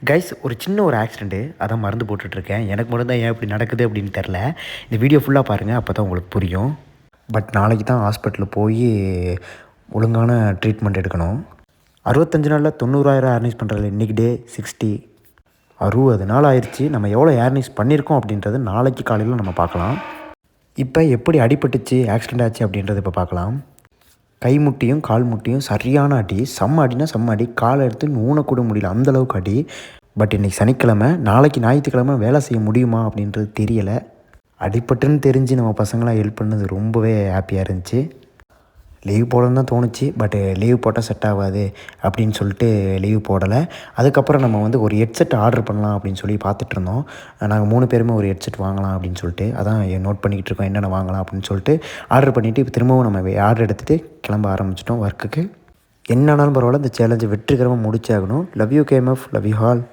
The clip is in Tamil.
கைஸ் ஒரு சின்ன ஒரு ஆக்சிடெண்ட்டு அதான் மருந்து போட்டுட்ருக்கேன். எனக்கு மட்டும் தான் ஏன் இப்படி நடக்குது அப்படின்னு தெரில. இந்த வீடியோ ஃபுல்லாக பாருங்கள், அப்போ தான் உங்களுக்கு புரியும். பட் நாளைக்கு தான் ஹாஸ்பிட்டலில் போய் ஒழுங்கான ட்ரீட்மெண்ட் எடுக்கணும். 65 நாளில் 90,000 ஏர்னிஸ் பண்ணுறதில்ல, இன்றைக்கி டே 60, 60 நாள் ஆயிடுச்சு. நம்ம எவ்வளோ ஏர்னிஸ் பண்ணியிருக்கோம் அப்படின்றது நாளைக்கு காலையில் நம்ம பார்க்கலாம். இப்போ எப்படி அடிபட்டுச்சு, ஆக்சிடெண்ட் ஆச்சு அப்படின்றது இப்போ பார்க்கலாம். கை முட்டியும் கால் முட்டியும் சரியான அடி, செம்ம அடினா செம்ம அடி. காலை எடுத்து ஊனக்கூட முடியல, அந்தளவுக்கு அடி. பட் இன்றைக்கி சனிக்கிழமை, நாளைக்கு ஞாயிற்றுக்கிழமை வேலை செய்ய முடியுமா அப்படின்றது தெரியலை. அடிபட்டுன்னு தெரிஞ்சு நம்ம பசங்களாம் ஹெல்ப் பண்ணது ரொம்பவே ஹாப்பியாக இருந்துச்சு. லீவ் போடணுன்னு தான் தோணுச்சு, பட் லீவ் போட்டால் செட் ஆகாது அப்படின்னு சொல்லிட்டு லீவ் போடலை. அதுக்கப்புறம் நம்ம வந்து ஒரு ஹெட்செட் ஆர்டர் பண்ணலாம் அப்படின்னு சொல்லி பார்த்துட்ருந்தோம். நாங்கள் 3 பேருமே ஒரு ஹெட்செட் வாங்கலாம் அப்படின்னு சொல்லிட்டு, அதான் நோட் பண்ணிக்கிட்டு இருக்கோம் என்னென்ன வாங்கலாம் அப்படின்னு சொல்லிட்டு. ஆர்டர் பண்ணிவிட்டு இப்போ திரும்பவும் நம்ம ஆர்டர் எடுத்துகிட்டு கிளம்ப ஆரம்பிச்சிட்டோம் ஒர்க்குக்கு. என்ன ஆனாலும் பரவாயில்ல, இந்த சேலஞ்சை வெற்றிகரமாக முடிச்சாகணும். Love you KMF, love you all.